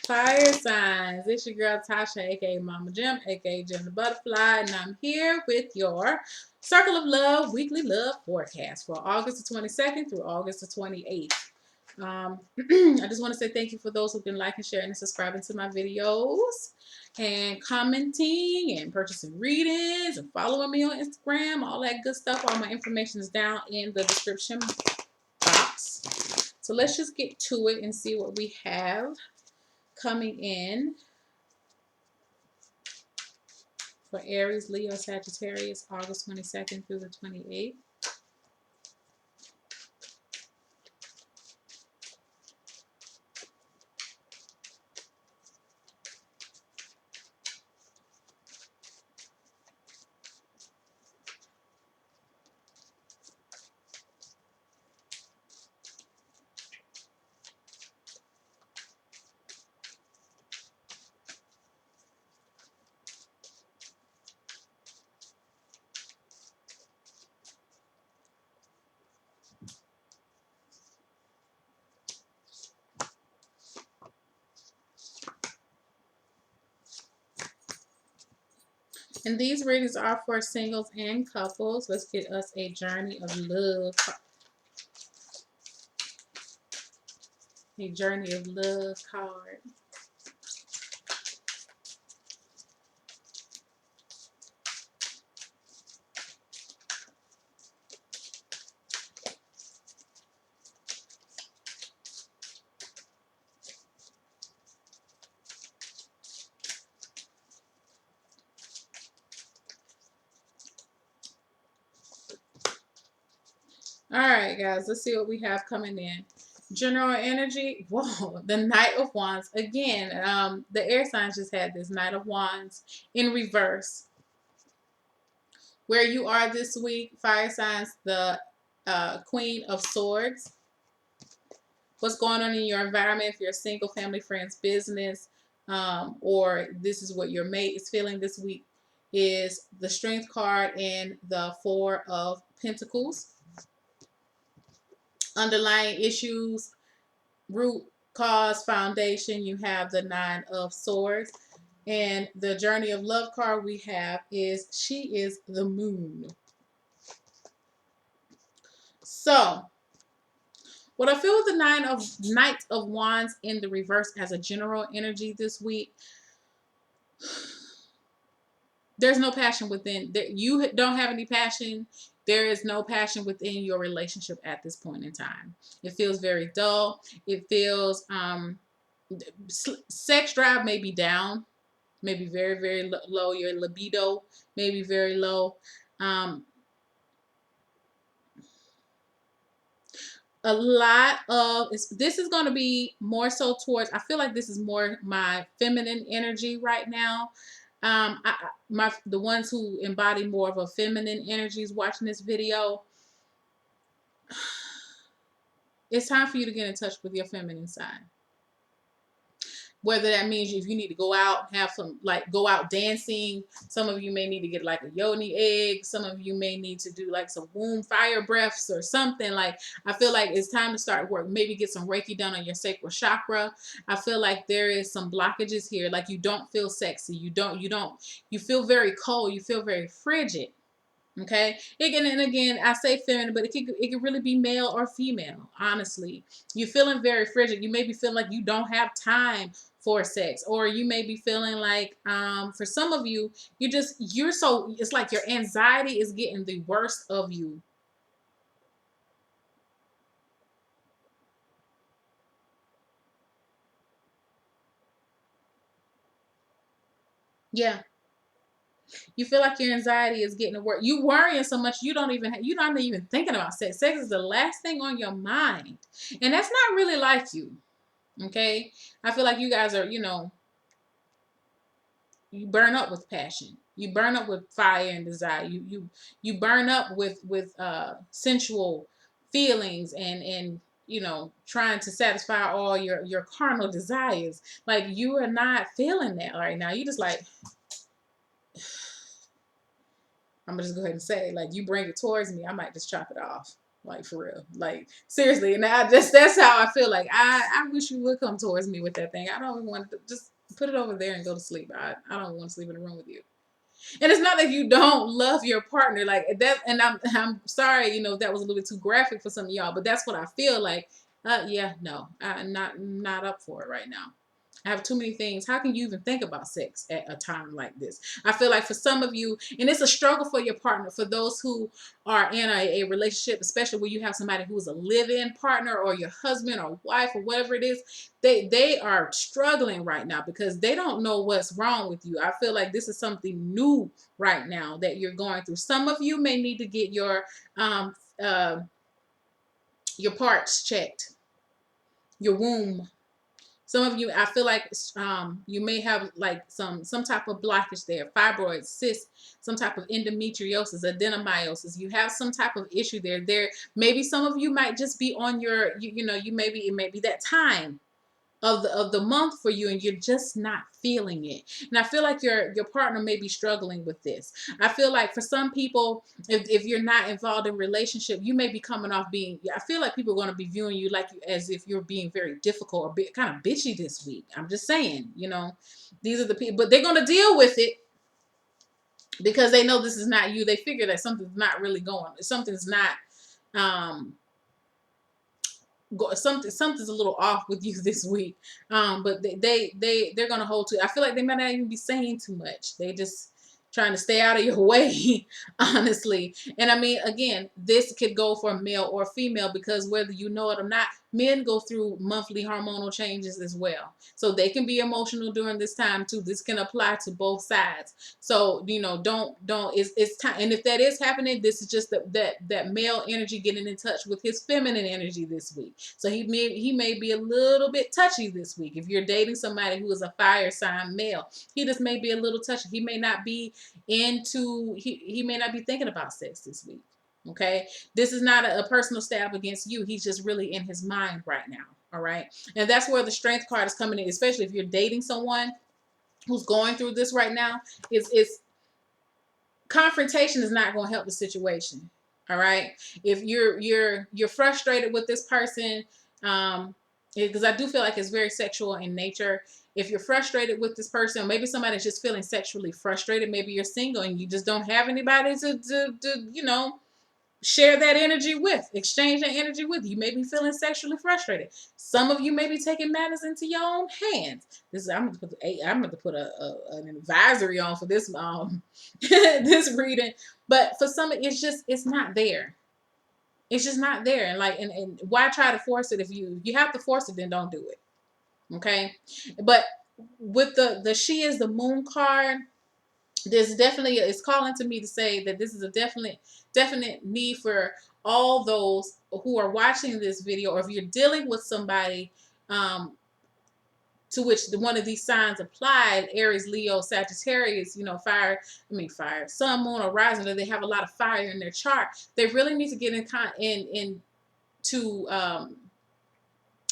Fire signs. It's your girl Tasha, aka Mama Jim, aka Jim the Butterfly, and I'm here with your Circle of Love weekly love forecast for August the 22nd through August the 28th. I just want to say thank you for those who've been liking, sharing, and subscribing to my videos, and commenting, and purchasing readings, and following me on Instagram. All that good stuff. All my information is down in the description box. So let's just get to it and see what we have coming in for Aries, Leo, Sagittarius, August 22nd through the 28th. And these readings are for singles and couples. Let's get us a Journey of Love. A Journey of Love card. All right, guys, let's see what we have coming in. General energy. Whoa, the Knight of Wands. Again, the air signs just had this Knight of Wands in reverse. Where you are this week, fire signs, the Queen of Swords. What's going on in your environment, if you're single, family, friends, business, or this is what your mate is feeling this week, is the Strength card and the Four of Pentacles. Underlying issues, root cause, foundation, you have the Nine of Swords. And the Journey of Love card we have is she is the Moon. So, what I feel with the Knight of Wands in the reverse as a general energy this week, there's no passion within. You don't have any passion. There is no passion within your relationship at this point in time. It feels very dull. It feels sex drive may be down, maybe very, very low. Your libido may be very low. A lot of this is going to be more so towards, I feel like this is more my feminine energy right now. The ones who embody more of a feminine energies watching this video, it's time for you to get in touch with your feminine side. Whether that means if you need to go out, have some, like, go out dancing. Some of you may need to get like a yoni egg. Some of you may need to do like some womb fire breaths or something. Like, I feel like it's time to start work. Maybe get some Reiki done on your sacral chakra. I feel like there is some blockages here. Like, you don't feel sexy. You feel very cold. You feel very frigid. Okay, again, I say feminine, but it can really be male or female. Honestly, you're feeling very frigid. You may be feeling like you don't have time for sex, or you may be feeling like, for some of you, it's like your anxiety is getting the worst of you. Yeah. You feel like your anxiety is getting to work. You worrying so much you're not even thinking about sex. Sex is the last thing on your mind. And that's not really like you. Okay? I feel like you guys are, you burn up with passion. You burn up with fire and desire. You burn up with sensual feelings and trying to satisfy all your carnal desires. Like, you are not feeling that right now. You just like, I'm gonna just go ahead and say, like, you bring it towards me, I might just chop it off. Like for real. Like seriously. And I just that's how I feel. Like I wish you would come towards me with that thing. I don't want to just put it over there and go to sleep. I don't want to sleep in the room with you. And it's not that you don't love your partner like that. And I'm sorry, you know, if that was a little bit too graphic for some of y'all, but that's what I feel like. Yeah, no, I'm not up for it right now. I have too many things. How can you even think about sex at a time like this? I feel like for some of you, and it's a struggle for your partner, for those who are in a relationship, especially when you have somebody who is a live-in partner or your husband or wife or whatever it is, they are struggling right now because they don't know what's wrong with you. I feel like this is something new right now that you're going through. Some of you may need to get um uh, your parts checked, your womb. Some of you, I feel like you may have like some type of blockage there, fibroids, cysts, some type of endometriosis, adenomyosis. You have some type of issue there. Maybe some of you might just be on your, you know, it may be that time of the month for you and you're just not feeling it. And I feel like your partner may be struggling with this. I feel like for some people, if you're not involved in relationship, you may be coming off being, I feel like people are going to be viewing you like as if you're being very difficult or kind of bitchy this week. I'm just saying, you know, these are the people, but they're going to deal with it because they know this is not you. They figure that something's not really going, something's not um something's a little off with you this week. But they're gonna hold to it. I feel like they might not even be saying too much. They just trying to stay out of your way, honestly. And I mean, again, this could go for male or female because whether you know it or not, men go through monthly hormonal changes as well. So they can be emotional during this time too. This can apply to both sides. So, you know, don't it's time. And if that is happening, this is just that male energy getting in touch with his feminine energy this week. So he may be a little bit touchy this week. If you're dating somebody who is a fire sign male, he just may be a little touchy. He may not be he may not be thinking about sex this week. Okay, this is not a personal stab against you. He's just really in his mind right now. All right, and that's where the strength card is coming in, especially if you're dating someone who's going through this right now. It's confrontation is not going to help the situation. All right, if you're frustrated with this person, because I do feel like it's very sexual in nature. If you're frustrated with this person, or maybe somebody's just feeling sexually frustrated, maybe you're single and you just don't have anybody to you know, share that energy with, exchange that energy with. You may be feeling sexually frustrated. Some of you may be taking matters into your own hands. I'm going to put an advisory on for this this reading. But for some, it's not there. It's just not there. And like, and why try to force it? If you have to force it, then don't do it. Okay. But with the she is the moon card, there's definitely, it's calling to me to say that this is a definite need for all those who are watching this video, or if you're dealing with somebody um, to which one of these signs applied, Aries, Leo, Sagittarius, you know, fire, sun, moon, or rising, or they have a lot of fire in their chart. They really need to get to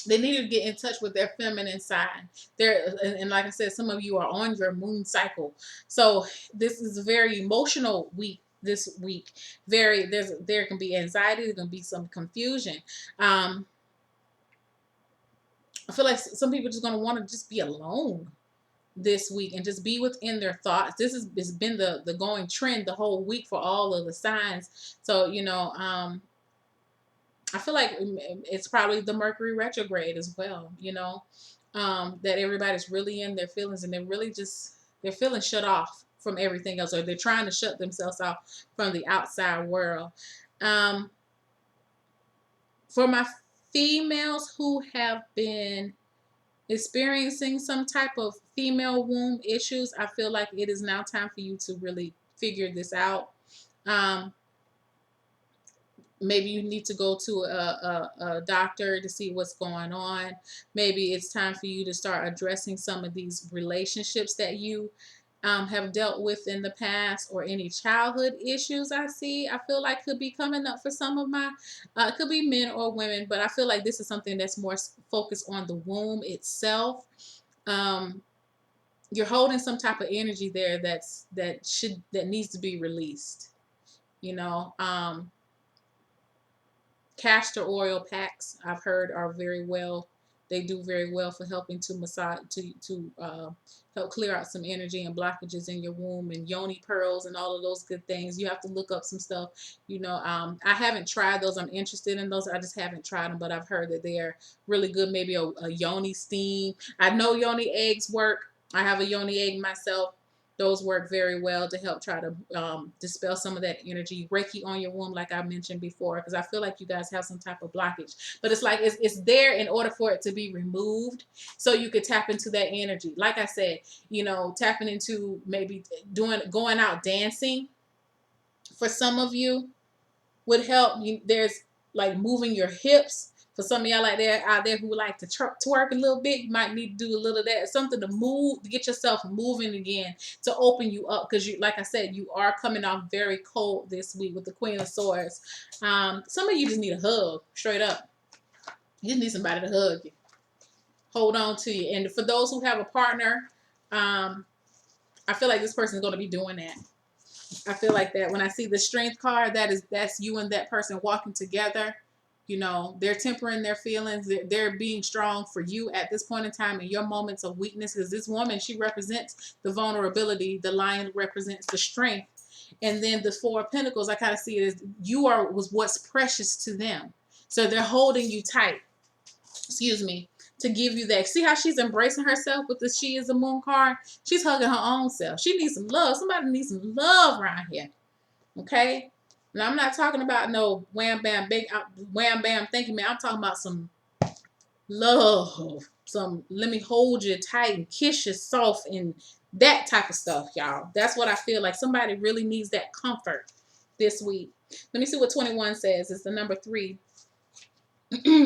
they need to get in touch with their feminine side. And like I said, some of you are on your moon cycle. So this is a very emotional week this week. There can be anxiety, there can be some confusion. I feel like some people are just going to want to just be alone this week and just be within their thoughts. This has been the going trend the whole week for all of the signs. So, you know, I feel like it's probably the Mercury retrograde as well, you know, that everybody's really in their feelings and they're feeling shut off from everything else, or they're trying to shut themselves off from the outside world. Um, for my females who have been experiencing some type of female womb issues, I feel like it is now time for you to really figure this out. Um, Maybe you need to go to a doctor to see what's going on. Maybe it's time for you to start addressing some of these relationships that you have dealt with in the past, or any childhood issues I feel like could be coming up for some of my, it could be men or women, but I feel like this is something that's more focused on the womb itself. Um, you're holding some type of energy there that needs to be released, you know. castor oil packs I've heard are very well. They do very well for helping to massage to help clear out some energy and blockages in your womb, and yoni pearls and all of those good things. You have to look up some stuff. I haven't tried those. I'm interested in those. I just haven't tried them, but I've heard that they're really good. Maybe a yoni steam. I know yoni eggs work. I have a yoni egg myself. Those work very well to help try to dispel some of that energy. Reiki on your womb, like I mentioned before, because I feel like you guys have some type of blockage. But it's like it's there in order for it to be removed, so you could tap into that energy. Like I said, tapping into maybe going out dancing for some of you would help. There's like moving your hips. For some of y'all out there who like to twerk a little bit, you might need to do a little of that. Something to move, to get yourself moving again, to open you up. Because like I said, you are coming off very cold this week with the Queen of Swords. Some of you just need a hug, straight up. You just need somebody to hug you, hold on to you. And for those who have a partner, I feel like this person is going to be doing that. I feel like that when I see the Strength card, that's you and that person walking together. They're tempering their feelings. They're being strong for you at this point in time in your moments of weakness. Because this woman, she represents the vulnerability. The lion represents the strength. And then the Four of Pentacles, I kind of see it as was what's precious to them. So they're holding you tight. Excuse me. To give you that. See how she's embracing herself with the She is a Moon card? She's hugging her own self. She needs some love. Somebody needs some love around here. Okay? Now, I'm not talking about no wham, bam, big, wham, bam, thank you, man. I'm talking about some love. Some let me hold you tight and kiss you soft and that type of stuff, y'all. That's what I feel like. Somebody really needs that comfort this week. Let me see what 21 says. It's the number 3.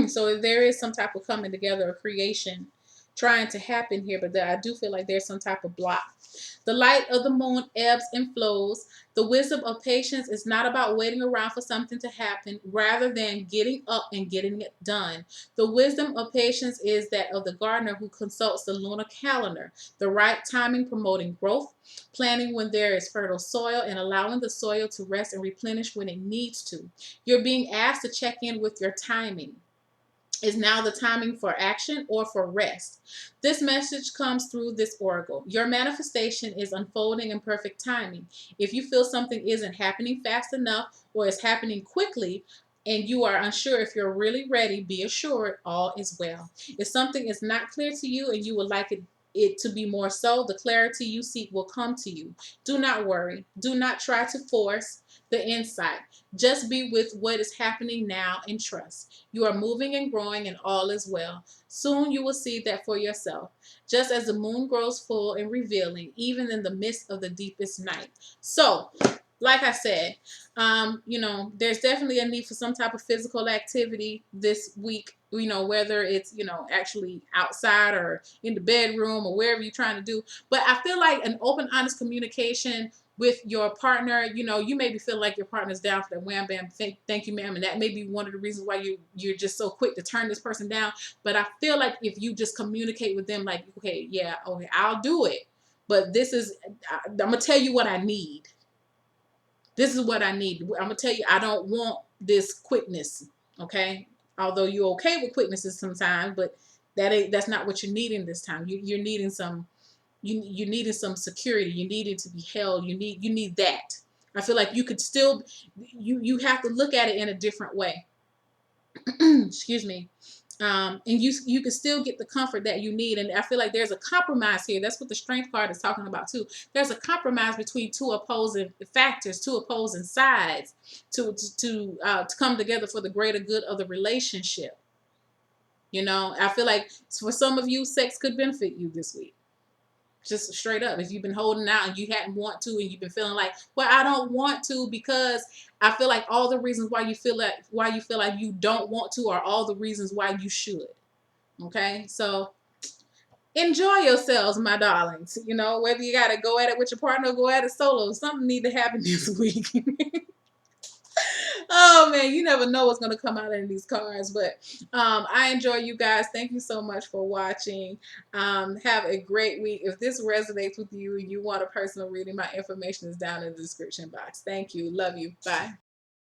So if there is some type of coming together or creation trying to happen here, but I do feel like there's some type of block. The light of the moon ebbs and flows. The wisdom of patience is not about waiting around for something to happen, rather than getting up and getting it done. The wisdom of patience is that of the gardener who consults the lunar calendar, the right timing promoting growth, planting when there is fertile soil, and allowing the soil to rest and replenish when it needs to. You're being asked to check in with your timing. Is now the timing for action or for rest? This message comes through this oracle. Your manifestation is unfolding in perfect timing. If you feel something isn't happening fast enough or is happening quickly, and you are unsure if you're really ready, be assured all is well. If something is not clear to you and you would like it to be more so, the clarity you seek will come to you. Do not worry. Do not try to force the insight. Just be with what is happening now and trust. You are moving and growing and all is well. Soon you will see that for yourself. Just as the moon grows full and revealing, even in the midst of the deepest night. So, like I said, there's definitely a need for some type of physical activity this week, whether it's, actually outside or in the bedroom or wherever you're trying to do. But I feel like an open, honest communication with your partner, you maybe feel like your partner's down for that wham, bam, thank you, ma'am. And that may be one of the reasons why you're just so quick to turn this person down. But I feel like if you just communicate with them like, okay, yeah, okay, I'll do it. But I'm going to tell you what I need. This is what I need. I'm going to tell you, I don't want this quickness, okay? Although you're okay with quicknesses sometimes, but that's not what you're needing this time. You're needing some... You needed some security. You needed to be held. You need that. I feel like you could still, you have to look at it in a different way. Excuse me. And you can still get the comfort that you need. And I feel like there's a compromise here. That's what the Strength card is talking about too. There's a compromise between two opposing factors, two opposing sides to come together for the greater good of the relationship. I feel like for some of you, sex could benefit you this week. Just straight up, if you've been holding out and you hadn't want to, and you've been feeling like, well, I don't want to, because I feel like all the reasons why you feel like you don't want to are all the reasons why you should. Okay, so enjoy yourselves, my darlings. Whether you gotta go at it with your partner or go at it solo, something need to happen this week. Oh man, you never know what's gonna come out in these cards. But I enjoy you guys. Thank you so much for watching. Have a great week. If this resonates with you and you want a personal reading, my information is down in the description box. Thank you. Love you. Bye.